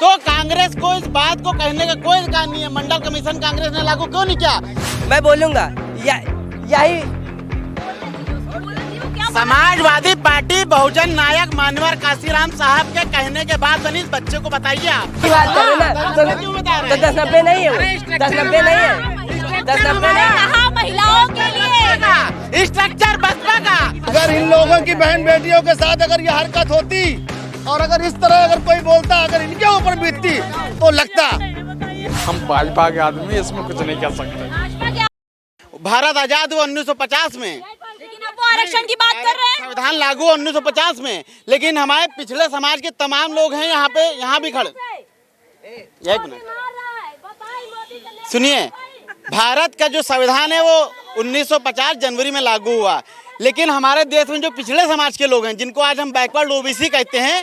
तो कांग्रेस को इस बात को कहने का कोई अधिकार नहीं है। मंडल कमीशन कांग्रेस ने लागू क्यों नहीं किया? मैं बोलूंगा यही समाजवादी पार्टी बहुजन नायक मानवर काशीराम साहब के कहने के बाद बनी इस बच्चे को बताइए आप। बात करो ना तो 10-90 नहीं है, 10-90 नहीं है, 10-90 नहीं। महिलाओं के लिए स्ट्रक्चर बसपा का। अगर इन लोगों की बहन बेटियों के साथ अगर ये हरकत होती और अगर इस तरह अगर कोई बोलता, अगर इनके ऊपर बीतती तो लगता। हम भाजपा के आदमी इसमें कुछ नहीं कर सकते। भारत आजाद हुआ 1950 में, लेकिन अब वो आरक्षण की बात कर रहे हैं। संविधान लागू हुआ 1950 में, लेकिन हमारे पिछले समाज के तमाम लोग हैं यहाँ पे, यहाँ भी खड़े। एक मिनट सुनिए, भारत का जो संविधान है वो 1950 जनवरी में लागू हुआ, लेकिन हमारे देश में जो पिछड़े समाज के लोग हैं, जिनको आज हम बैकवर्ड ओबीसी कहते हैं,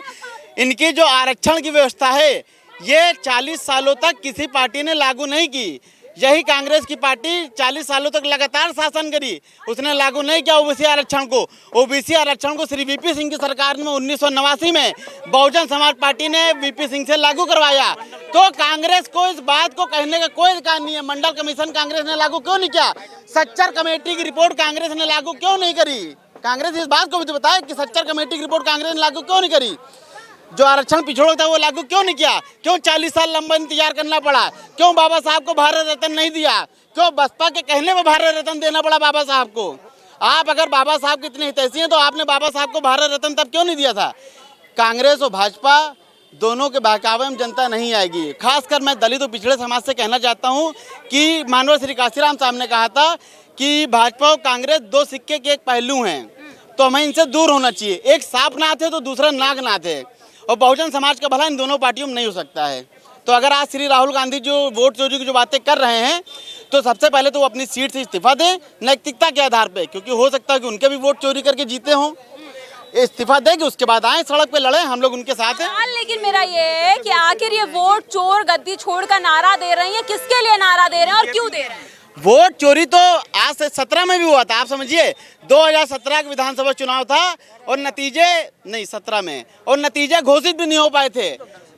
इनकी जो आरक्षण की व्यवस्था है ये 40 सालों तक किसी पार्टी ने लागू नहीं की। यही कांग्रेस की पार्टी 40 सालों तक लगातार शासन करी, उसने लागू नहीं किया ओबीसी आरक्षण को। ओबीसी आरक्षण को श्री वीपी सिंह की सरकार में 1989 में बहुजन समाज पार्टी ने वीपी सिंह से लागू करवाया। तो कांग्रेस को इस बात को कहने का कोई अधिकार नहीं है। मंडल कमीशन कांग्रेस ने लागू क्यों नहीं किया? सच्चर कमेटी की रिपोर्ट कांग्रेस ने लागू क्यों नहीं करी? कांग्रेस इस बात को भी तो बताए कि सच्चर कमेटी की रिपोर्ट कांग्रेस ने लागू क्यों नहीं करी? जो आरक्षण पिछड़ों था वो लागू क्यों नहीं किया? क्यों 40 साल लंबा इंतजार करना पड़ा? क्यों बाबा साहब को भारत रत्न नहीं दिया? क्यों बसपा के कहने में भारत रत्न देना पड़ा बाबा साहब को? आप अगर बाबा साहब की इतनी हितैषी हैं तो आपने बाबा साहब को भारत रत्न तब क्यों नहीं दिया था? कांग्रेस और भाजपा दोनों के बहकावे में जनता नहीं आएगी। खासकर मैं दलित और पिछड़े समाज से कहना चाहता हूँ कि मानव श्री काशीराम साहब ने कहा था कि भाजपा और कांग्रेस दो सिक्के के एक पहलू हैं, तो हमें इनसे दूर होना चाहिए। एक सांप नाथ है तो दूसरा नागनाथ है, और बहुजन समाज का भला इन दोनों पार्टियों में नहीं हो सकता है। तो अगर आज श्री राहुल गांधी जो वोट चोरी की जो बातें कर रहे हैं, तो सबसे पहले तो वो अपनी सीट से इस्तीफा दें नैतिकता के आधार पे, क्योंकि हो सकता है कि उनके भी वोट चोरी करके जीते हों। इस्तीफा देंगे उसके बाद आए सड़क पे लड़े, हम लोग उनके साथ हैं। लेकिन मेरा ये है कि आखिर ये वोट चोर गद्दी छोड़ का नारा दे रही है, किसके लिए नारा दे रहे हैं और क्यों दे रहे हैं? वोट चोरी तो आज से 17 में भी हुआ था। आप समझिए 2017 का विधानसभा चुनाव था और नतीजे नहीं 17 में, और नतीजे घोषित भी नहीं हो पाए थे।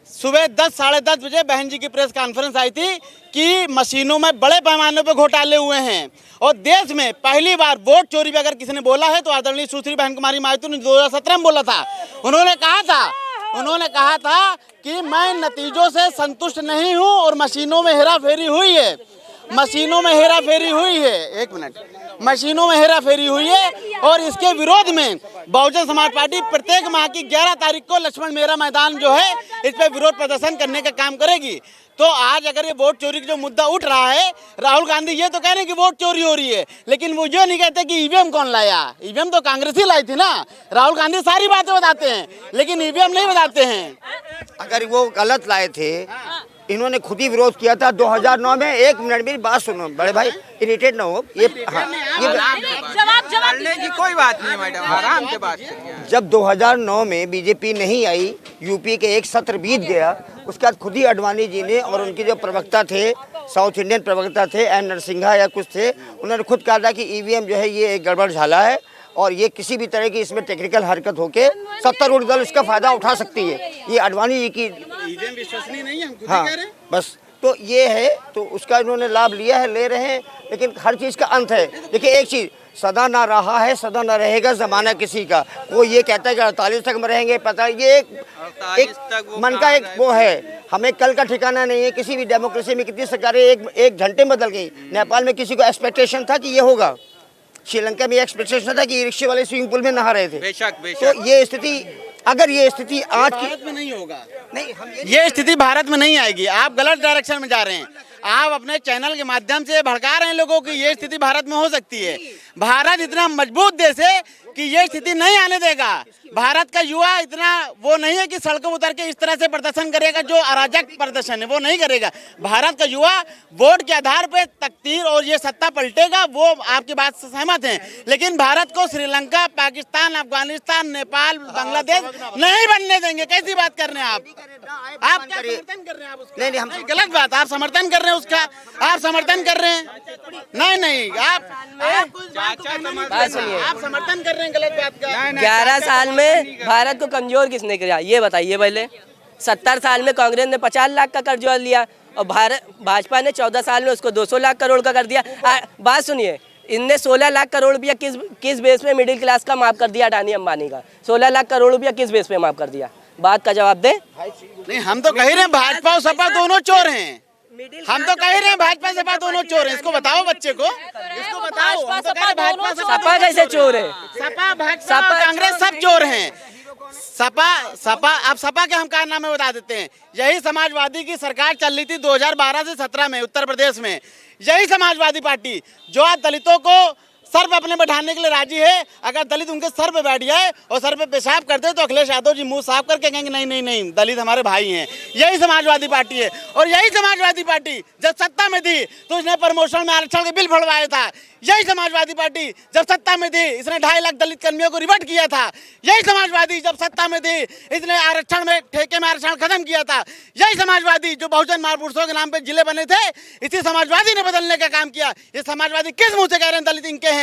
सुबह 10 साढ़े 10 बजे बहन जी की प्रेस कॉन्फ्रेंस आई थी कि मशीनों में बड़े पैमाने पर घोटाले हुए हैं, और देश में पहली बार वोट चोरी भी अगर किसी ने बोला है तो आदरणीय सुश्री बहन कुमारी महतो ने 2017 में बोला था। उन्होंने कहा था कि मैं नतीजों से संतुष्ट नहीं हूं और मशीनों में हेराफेरी हुई है। मशीनों में हेराफेरी हुई है, एक मिनट, मशीनों में हेराफेरी हुई है, और इसके विरोध में बहुजन समाज पार्टी प्रत्येक माह की 11 तारीख को लक्ष्मण मेरा मैदान जो है इस पर विरोध प्रदर्शन करने का काम करेगी। तो आज अगर ये वोट चोरी का जो मुद्दा उठ रहा है, राहुल गांधी ये तो कह रहे हैं कि वोट चोरी हो रही है, लेकिन वो ये नहीं कहते कि ईवीएम कौन लाया। ईवीएम तो कांग्रेस ही लाई थी ना। राहुल गांधी सारी बातें बताते हैं लेकिन ईवीएम नहीं बताते हैं। अगर वो गलत लाए थे, इन्होंने खुद ही विरोध किया था 2009 में। एक मिनट मेरी बात सुनो बड़े भाई, इरिटेट ना हो। ये जवाब की कोई बात नहीं मैडम, आराम से बात करिए। जब 2009 में बीजेपी नहीं आई, यूपी के एक सत्र बीत गया, उसके बाद खुद ही अडवाणी जी ने और उनके जो प्रवक्ता थे, साउथ इंडियन प्रवक्ता थे एन नरसिंहा या कुछ थे, उन्होंने खुद कहा था कि ईवीएम जो है ये एक गड़बड़ झाला है और ये किसी भी तरह की इसमें टेक्निकल हरकत होके सत्तारूढ़ दल इसका फायदा उठा सकती है। ये अडवाणी जी की ईवीएम विश्वसनीय नहीं है, हम खुद हाँ कह रहे हैं। बस तो ये है, तो उसका इन्होंने लाभ लिया है, ले रहे हैं, लेकिन हर चीज़ का अंत है। देखिए एक चीज़, सदा ना रहा है सदा ना रहेगा ज़माना किसी का। वो ये कहता है कि 48 तक में रहेंगे, पता ये एक मन का एक वो है। हमें कल का ठिकाना नहीं है। किसी भी डेमोक्रेसी में कितनी सरकारें एक घंटे में बदल गई। नेपाल में किसी को एक्सपेक्टेशन था कि ये होगा, श्रीलंका में एक्सपेक्टेशन था कि रिक्शे वाले स्विमिंग पूल में नहा रहे थे। बेशक। तो ये स्थिति, अगर ये स्थिति आज की भारत में नहीं होगा, नहीं, हम ये स्थिति भारत में नहीं आएगी। आप गलत डायरेक्शन में जा रहे हैं। आप अपने चैनल के माध्यम से भड़का रहे हैं लोगों की ये स्थिति भारत में हो सकती है। भारत इतना मजबूत देश है कि ये स्थिति नहीं आने देगा। भारत का युवा इतना वो नहीं है कि सड़कों उतर के इस तरह से प्रदर्शन करेगा, जो अराजक प्रदर्शन है वो नहीं करेगा। भारत का युवा वोट के आधार पे तकदीर और ये सत्ता पलटेगा, वो आपकी बात से सहमत हैं। लेकिन भारत को श्रीलंका, पाकिस्तान, अफगानिस्तान, नेपाल, बांग्लादेश नहीं बनने देंगे। कैसी बात कर रहे हैं आप क्या समर्थन कर रहे हैं? आप उसका नहीं, हम गलत बात, आप समर्थन कर रहे हैं उसका, आप समर्थन कर रहे हैं। नहीं, आप समर्थन कर रहे हैं गलत बात का। 11 साल में भारत को कमजोर किसने किया ये बताइए पहले। 70 साल में कांग्रेस ने 50 लाख का कर्जा लिया और भाजपा ने 14 साल में उसको 200 लाख करोड़ का कर दिया। बात सुनिए, इनने 16 लाख करोड़ रुपया किस बेस पे मिडिल क्लास का माफ कर दिया? अडानी अंबानी का 16 लाख करोड़ रुपया किस बेस पे माफ कर दिया? बात का जवाब दे। नहीं, हम तो कह रहे हैं भाजपा और सपा दोनों चोर हैं। हम तो कह रहे हैं भाजपा सपा दोनों चोर हैं। इसको बताओ बच्चे को, इसको बताओ। हम तो कह रहे हैं भाजपा सपा कैसे चोर है? सपा भाजपा और कांग्रेस सब चोर हैं। सपा अब सपा के हम कारनामे बता देते हैं। यही समाजवादी की सरकार चल रही थी 2012 से 17 में उत्तर प्रदेश में। यही समाजवादी पार्टी जो आज दलितों को सर पे अपने बैठाने के लिए राजी है, अगर दलित उनके सर पे बैठ जाए और सर पे पेशाब कर दे तो अखिलेश यादव जी मुंह साफ करके कहेंगे नहीं नहीं नहीं, दलित हमारे भाई हैं। यही समाजवादी पार्टी है। और यही समाजवादी पार्टी जब सत्ता में थी तो इसने प्रमोशन में आरक्षण के बिल फड़वाया था। यही समाजवादी पार्टी जब सत्ता में थी इसने 2.5 लाख दलित कर्मियों को रिवर्ट किया था। यही समाजवादी जब सत्ता में थी इसने आरक्षण में ठेके में आरक्षण खत्म किया था। यही समाजवादी जो बहुजन महापुरुषों के नाम पे जिले बने थे, इसी समाजवादी ने बदलने का काम किया। ये समाजवादी किस मुंह से कह रहे हैं दलित इनके हैं?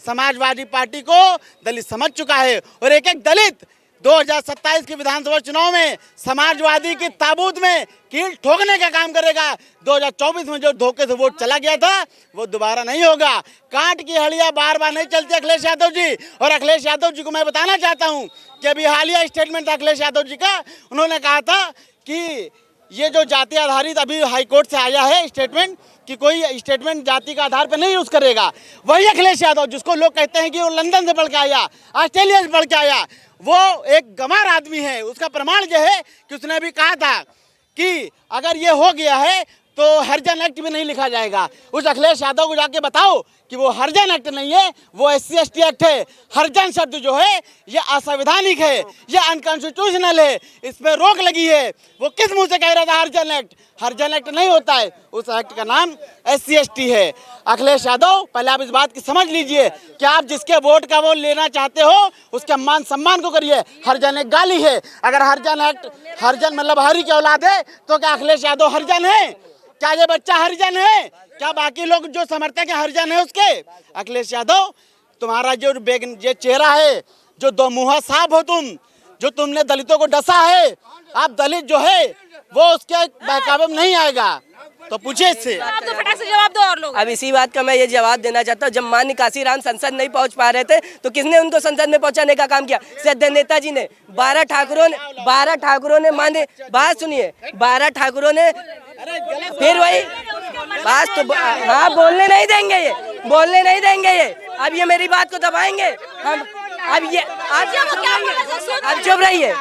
समाजवादी पार्टी को दलित समझ चुका है और एक एक दलित 2027 के विधानसभा चुनाव में समाजवादी की ताबूत में कील ठोकने का काम करेगा। 2024 में जो धोखे से वोट चला गया था वो दोबारा नहीं होगा। कांट की हड़िया बार बार नहीं चलती अखिलेश यादव जी। और अखिलेश यादव जी को मैं बताना चाहता हूं कि अभी हालिया स्टेटमेंट था अखिलेश यादव जी का। उन्होंने कहा था कि ये जो जाति आधारित अभी हाईकोर्ट से आया है स्टेटमेंट कि कोई स्टेटमेंट जाति का आधार पर नहीं यूज करेगा, वही अखिलेश यादव जिसको लोग कहते हैं कि वो लंदन से पढ़ के आया, ऑस्ट्रेलिया से पढ़ के आया, वो एक गंवार आदमी है। उसका प्रमाण यह है कि उसने भी कहा था कि अगर ये हो गया है तो हरिजन एक्ट भी नहीं लिखा जाएगा। उस अखिलेश यादव को जाके बताओ कि वो हरिजन एक्ट नहीं है, वो SC/ST एक्ट है। हरिजन शब्द जो है ये असंवैधानिक है, ये अनकॉन्स्टिट्यूशनल है, इस पर रोक लगी है। वो किस मुंह से कह रहा था हरिजन एक्ट? हरिजन एक्ट नहीं होता है, उस एक्ट का नाम SC/ST है। अखिलेश यादव, पहले आप इस बात की समझ लीजिए कि आप जिसके वोट का वो लेना चाहते हो उसके मान सम्मान को करिए। हरिजन एक गाली है। अगर हरिजन एक्ट, हरिजन मतलब हरि की औलाद है, तो क्या अखिलेश यादव हरिजन है? क्या ये बच्चा हरिजन है? क्या बाकी लोग जो समर्थक है हरिजन है उसके? अखिलेश यादव, तुम्हारा जो ये चेहरा है, जो दो मुंहा साहब हो तुम, जो तुमने दलितों को डसा है, आप दलित जो है वो उसके बहकावे में नहीं आएगा। तो पूछे इससे। आप तो फटाक से जवाब दो और लोग। अब इसी बात का मैं ये जवाब देना चाहता हूँ। जब माननीय काशीराम संसद नहीं पहुँच पा रहे थे तो किसने उनको संसद में पहुँचाने का काम किया? सद्य नेताजी ने। 12 ठाकुरों ने माने, बात सुनिए, 12 ठाकुरों ने, फिर वही बात तो हाँ बोलने नहीं देंगे ये, बोलने नहीं देंगे ये। अब ये मेरी बात को दबाएंगे हम। अब ये अब चुप रहिए।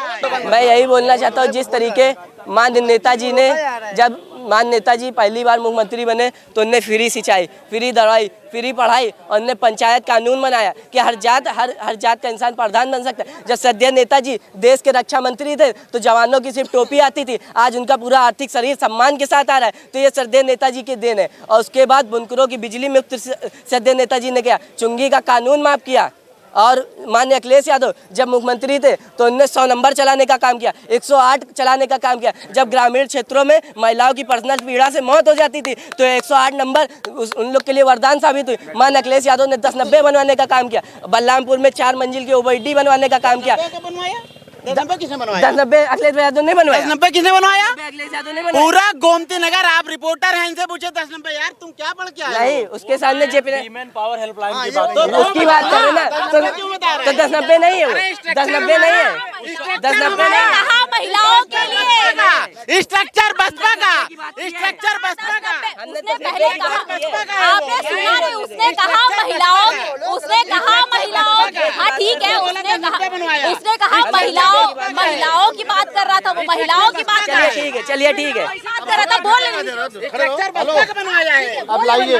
मैं यही बोलना चाहता हूँ, जिस तरीके माननीय नेताजी ने, जब माननीय नेताजी पहली बार मुख्यमंत्री बने तो उनने फ्री सिंचाई, फ्री दवाई, फ्री पढ़ाई और उनने पंचायत कानून बनाया कि हर जात का इंसान प्रधान बन सकता है। जब सद्य नेताजी देश के रक्षा मंत्री थे तो जवानों की सिर्फ टोपी आती थी, आज उनका पूरा आर्थिक शरीर सम्मान के साथ आ रहा है। तो ये सद्य नेताजी की देन है। और उसके बाद बुनकरों की बिजली मुक्त सद्य नेताजी ने किया, चुंगी का कानून माफ किया। और माननीय अखिलेश यादव जब मुख्यमंत्री थे तो उन्होंने 100 नंबर चलाने का काम किया, 108 चलाने का काम किया। जब ग्रामीण क्षेत्रों में महिलाओं की पर्सनल पीड़ा से मौत हो जाती थी तो 108 नंबर उन लोग के लिए वरदान साबित हुई। माननीय अखिलेश यादव ने 1090 बनवाने का काम किया। बलरामपुर में 4 मंजिल की OBD बनवाने का काम किया। 1090 किसने बनवाया? 1090 अखिलेश यादव ने बनवाया। 1090 किसने बनवाया? अखिलेश यादव ने बनवाया। पूरा गोमती नगर, आप रिपोर्टर हैं, इनसे पूछे 1090। यार तुम क्या पढ़ के आए? नहीं, उसके सामने पावर हेल्पलाइन की बात तो उसकी बात करें ना, तो 1090 नहीं है, 1090 नहीं है, 1090 नहीं है। कहा महिलाओं के लिए स्ट्रक्चर बसपा का, स्ट्रक्चर बसपा का। उसने पहले कहा, आपने सुना नहीं, उसने कहा महिलाओं, उसने कहा महिलाओं। हाँ ठीक है, उसने कहा महिलाओं की बात कर रहा था, वो महिलाओं की बात कर रहा था। ठीक है, चलिए ठीक है, बात कर रहा था, बोल स्ट्रक्चर बसपा का बनवाया है। अब लाइए।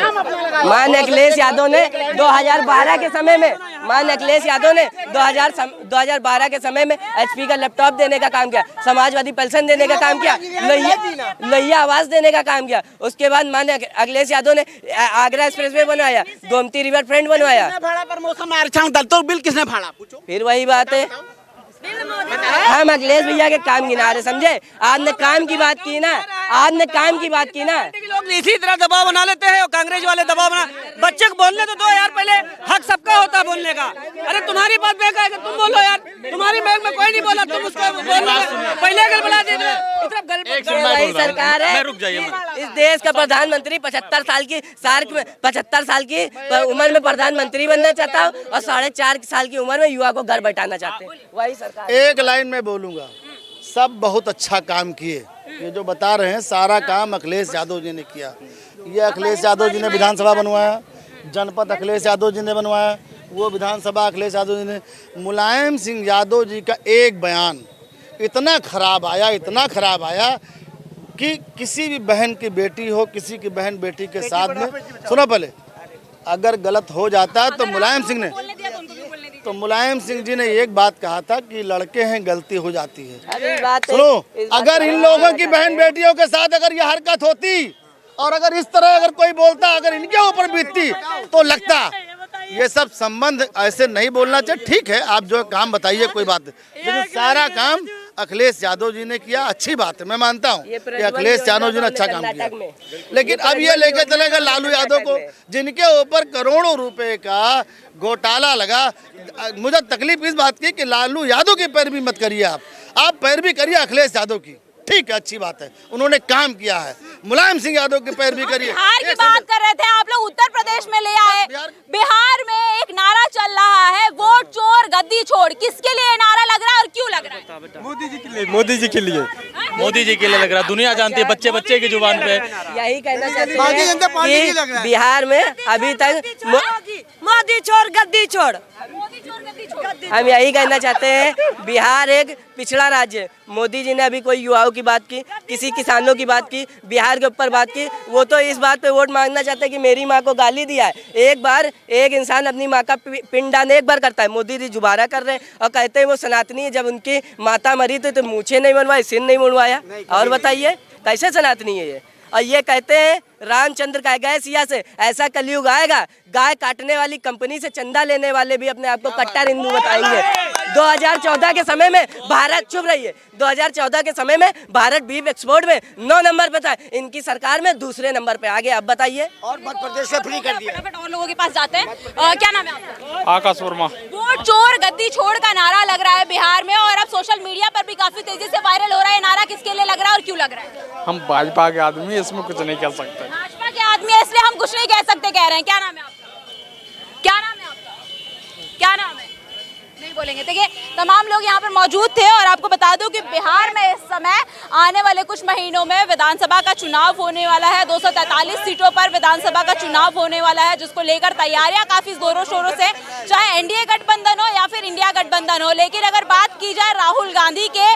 माननीय अखिलेश यादव ने 2012 के समय में, माननीय अखिलेश यादव ने 2012 के समय में HP का लैपटॉप देने का काम किया, समाजवादी पेंशन देने का काम किया, लोहिया आवास देने का काम किया। उसके बाद माननीय अखिलेश यादव ने आगरा एक्सप्रेसवे बनवाया, गोमती रिवर फ्रंट बनवाया। प्रमोशन आरक्षण दलितों बिल किसने फाड़ा? पूछो। फिर वही बात है, हम अखिलेश भैया के काम गिना रहे, समझे? आपने काम की बात की ना, आपने काम की बात की ना, इसी तरह दबाव बना लेते हैं और कांग्रेस वाले दबाव बना। बच्चे को बोलने तो दो यार, पहले हक सबका होता है बोलने का। अरे तुम्हारी बात बैग है, तुम बोलो यार, तुम्हारी बैग में कोई नहीं बोला, तुम उसको पहले गल बना दे वही सरकार है। इस देश का प्रधानमंत्री 75 साल की उम्र में प्रधानमंत्री बनना चाहता हूँ और 4.5 साल की उम्र में युवा को घर बैठाना चाहते हैं। वही सरकार। एक लाइन में बोलूंगा, सब बहुत अच्छा काम किए। ये जो बता रहे हैं सारा काम अखिलेश यादव जी ने किया। ये अखिलेश यादव जी ने विधानसभा बनवाया, जनपद अखिलेश यादव जी ने बनवाया, वो विधानसभा अखिलेश यादव जी ने। मुलायम सिंह यादव जी का एक बयान इतना खराब आया कि किसी भी बहन की बेटी हो, किसी की बहन बेटी के साथ में, सुनो पहले, अगर गलत हो जाता तो मुलायम सिंह जी ने एक बात कहा था कि लड़के हैं गलती हो जाती है। सुनो, अगर इन लोगों की बहन बेटियों के साथ अगर ये हरकत होती और अगर इस तरह अगर कोई बोलता, अगर इनके ऊपर बीतती तो लगता। ये सब संबंध ऐसे नहीं बोलना चाहिए। ठीक है, आप जो काम बताइए कोई बात नहीं, लेकिन सारा काम अखिलेश यादव जी ने किया। अच्छी बात है, मैं मानता हूँ कि अखिलेश यादव जी ने अच्छा काम किया। लेकिन अब ये लेके चलेगा लालू यादव को, जिनके ऊपर करोड़ों रुपए का घोटाला लगा। मुझे तकलीफ इस बात की कि लालू यादव की पैरवी मत करिए, आप पैरवी करिए अखिलेश यादव की। ठीक है, अच्छी बात है, उन्होंने काम किया है। मुलायम सिंह यादव की पैरवी करिए। बिहार की बात कर रहे थे आप लोग, उत्तर प्रदेश में ले आए। बिहार में एक नारा चल रहा है, वोट चोर गद्दी छोड़। किसके लिए नारा लग रहा है और क्यों लग रहा है? मोदी जी के लिए मोदी जी के लिए लग रहा है। दुनिया जानती है, बच्चे बच्चे की जुबान पे। यही कहना चाहते हैं कि बिहार में अभी तक मोदी छोड़ गद्दी छोड़। हम यही कहना चाहते हैं, बिहार एक पिछड़ा राज्य है। मोदी जी ने अभी कोई युवाओं की बात की, किसी किसानों की बात की, बिहार के ऊपर बात की। वो तो इस बात पे वोट मांगना चाहते हैं कि मेरी माँ को गाली दिया है। एक बार एक इंसान अपनी माँ का पिंडदान एक बार करता है, मोदी जी दोबारा कर रहे हैं और कहते हैं वो सनातनी है। जब उनकी माता मरी तो मूछें नहीं बनवाई, सिर नहीं मुड़वाया। और बताइए कैसे सनातनी है ये? और ये कहते हैं रामचंद्र का गए सिया से। ऐसा कलयुग आएगा, गाय काटने वाली कंपनी से चंदा लेने वाले भी अपने आप को कट्टर हिंदू बताएंगे। 2014 के समय में भारत, चुप रहिए, 2014 के समय में भारत बीफ एक्सपोर्ट में 9 नंबर पे था, इनकी सरकार में दूसरे नंबर पे आ गए। अब बताइए। और मध्य प्रदेश में फ्री कर दिया। और लोगों के पास जाते हैं। क्या नाम है आपका? आकाश वर्मा। वोट चोर गद्दी छोड़ का नारा लग रहा है बिहार में और अब सोशल मीडिया पर भी काफी तेजी से वायरल हो रहा है। नारा किसके लिए लग रहा है और क्यों लग रहा है? हम भाजपा के आदमी, इसमें कुछ नहीं कह सकते। भाजपा के आदमी है इसलिए हम कुछ नहीं कह सकते, कह रहे हैं। क्या नाम है आपका? क्या नाम है आपका? क्या नाम है? नहीं बोलेंगे। देखिए, तमाम लोग यहाँ पर मौजूद थे और आपको बता दूं कि बिहार में इस समय आने वाले कुछ महीनों में विधानसभा का चुनाव होने वाला है। 243 सीटों पर विधानसभा का चुनाव होने वाला है, जिसको लेकर तैयारियां काफी जोरों शोरों से, चाहे एनडीए गठबंधन हो या फिर इंडिया गठबंधन हो। लेकिन अगर बात की जाए राहुल गांधी के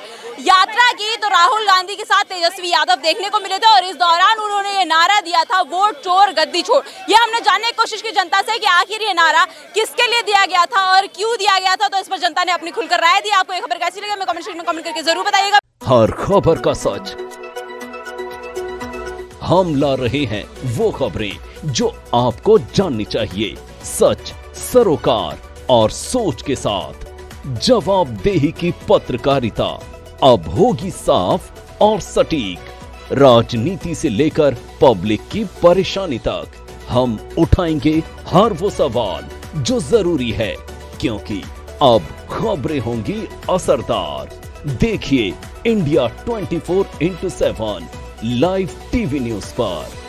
यात्रा की, तो राहुल गांधी के साथ तेजस्वी यादव देखने को मिले थे और इस दौरान उन्होंने ये नारा दिया था, वोट चोर गद्दी छोड़। ये हमने जानने की कोशिश की जनता से कि आखिर ये नारा किसके लिए दिया गया था और क्यों दिया गया था। तो इस पर जनता ने अपनी खुलकर राय दी। आपको ये खबर कैसी लगी हमें कमेंट सेक्शन में कमेंट करके जरूर बताइएगा। हर खबर का सच हम ला रहे हैं, वो खबरें जो आपको जाननी चाहिए। सच, सरोकार और सोच के साथ जवाबदेही की पत्रकारिता अब होगी साफ और सटीक। राजनीति से लेकर पब्लिक की परेशानी तक हम उठाएंगे हर वो सवाल जो जरूरी है, क्योंकि अब खबरें होंगी असरदार। देखिए इंडिया 24/7 लाइव टीवी न्यूज़ पर।